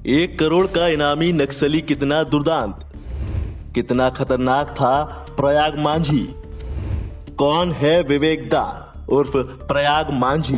1 करोड़ का इनामी नक्सली कितना दुर्दांत, कितना खतरनाक था प्रयाग मांझी। कौन है विवेक दा उर्फ प्रयाग मांझी।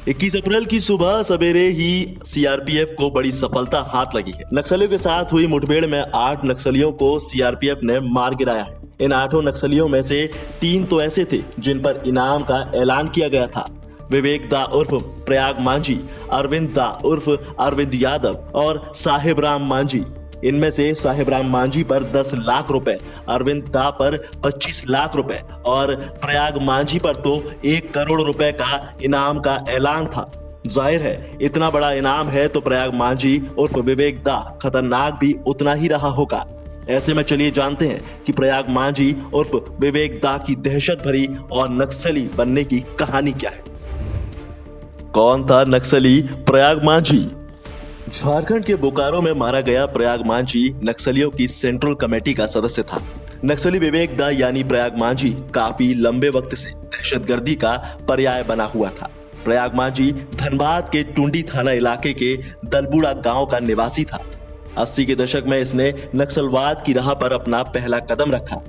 21 अप्रैल की सुबह सवेरे ही सीआरपीएफ को बड़ी सफलता हाथ लगी है। नक्सलियों के साथ हुई मुठभेड़ में 8 नक्सलियों को सीआरपीएफ ने मार गिराया है। इन 8 नक्सलियों में से 3 तो ऐसे थे जिन पर इनाम का ऐलान किया गया था। विवेक दा उर्फ प्रयाग मांझी, अरविंद दा उर्फ अरविंद यादव और साहेब राम मांझी। इनमें से साहेब राम मांझी पर 10 लाख रुपए, अरविंद दा पर 25 लाख रुपए और प्रयाग मांझी पर तो 1 करोड़ रुपए का इनाम का ऐलान था। जाहिर है इतना बड़ा इनाम है तो प्रयाग मांझी उर्फ विवेक दा खतरनाक भी उतना ही रहा होगा। ऐसे में चलिए जानते हैं कि प्रयाग मांझी उर्फ विवेक दा की दहशत भरी और नक्सली बनने की कहानी क्या है। कौन था नक्सली प्रयाग मांझी। झारखंड के बोकारो में मारा गया प्रयाग मांझी नक्सलियों की सेंट्रल कमेटी का सदस्य था। नक्सली विवेक दा यानी प्रयाग मांझी काफी लंबे वक्त से दहशतगर्दी का पर्याय बना हुआ था। प्रयाग मांझी धनबाद के टुंडी थाना इलाके के दलबुड़ा गांव का निवासी था। 80 के दशक में इसने नक्सलवाद की राह पर अपना पहला कदम रखा।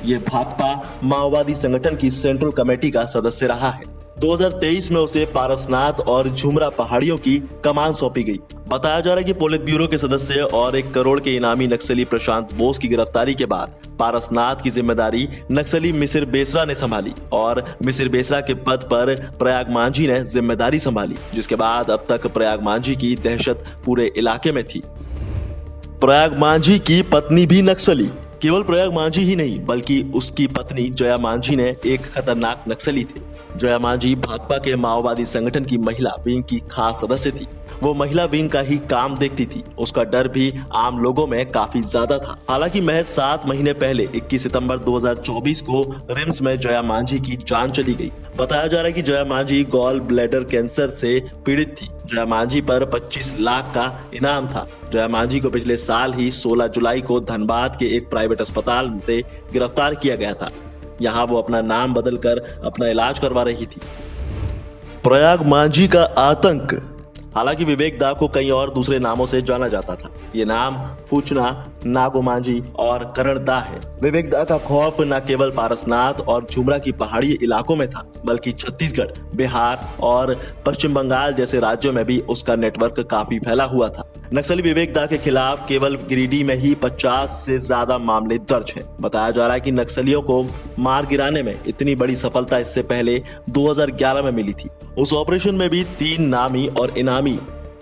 ये भाकपा माओवादी संगठन की सेंट्रल कमेटी का सदस्य रहा है। 2023 में उसे पारसनाथ और झुमरा पहाड़ियों की कमान सौंपी गई। बताया जा रहा है कि पोलित ब्यूरो के सदस्य और 1 करोड़ के इनामी नक्सली प्रशांत बोस की गिरफ्तारी के बाद पारसनाथ की जिम्मेदारी नक्सली मिसिर बेसरा ने संभाली और मिसिर बेसरा के पद पर प्रयाग मांझी ने जिम्मेदारी संभाली, जिसके बाद अब तक प्रयाग मांझी की दहशत पूरे इलाके में थी। प्रयाग मांझी की पत्नी भी नक्सली। केवल प्रयाग मांझी ही नहीं बल्कि उसकी पत्नी जया मांझी ने एक खतरनाक नक्सली थी। जया मांझी भाकपा के माओवादी संगठन की महिला विंग की खास सदस्य थी। वो महिला विंग का ही काम देखती थी। उसका डर भी आम लोगों में काफी ज्यादा था। हालांकि महज 7 महीने पहले 21 सितंबर 2024 को रिम्स में जया मांझी की जान चली गई। बताया जा रहा है कि Jaya Manjhi gall bladder cancer से पीड़ित थी। जया मांझी पर 25 लाख का इनाम था। जया मांझी को पिछले साल ही 16 जुलाई को धनबाद के एक प्राइवेट अस्पताल से गिरफ्तार किया गया था। यहाँ वो अपना नाम बदलकर अपना इलाज करवा रही थी। प्रयाग मांझी का आतंक। हालांकि विवेक दा को कई और दूसरे नामों से जाना जाता था। ये नाम फूचना, नागो मांझी और करण दा है। विवेक दा का खौफ न केवल पारसनाथ और झुमरा की पहाड़ी इलाकों में था बल्कि छत्तीसगढ़, बिहार और पश्चिम बंगाल जैसे राज्यों में भी उसका नेटवर्क काफी फैला हुआ था। नक्सली विवेक दा के खिलाफ केवल गिरिडीह में ही 50 से ज्यादा मामले दर्ज हैं। बताया जा रहा है कि नक्सलियों को मार गिराने में इतनी बड़ी सफलता इससे पहले 2011 में मिली थी। उस ऑपरेशन में भी 3 नामी और इनामी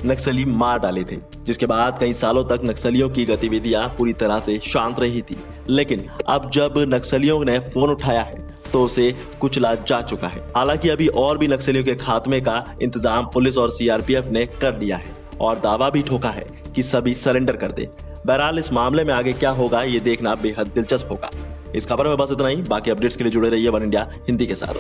नक्सली मार डाले थे, जिसके बाद कई सालों तक नक्सलियों की गतिविधियां पूरी तरह से शांत रही थी। लेकिन अब जब नक्सलियों ने फोन उठाया है तो उसे कुचला जा चुका है। हालांकि अभी और भी नक्सलियों के खात्मे का इंतजाम पुलिस और सीआरपीएफ ने कर लिया है और दावा भी ठोका है कि सभी सरेंडर कर दे। बहरहाल इस मामले में आगे क्या होगा ये देखना बेहद दिलचस्प होगा। इस खबर में बस इतना ही। बाकी अपडेट्स के लिए जुड़े रहिए वन इंडिया हिंदी के साथ।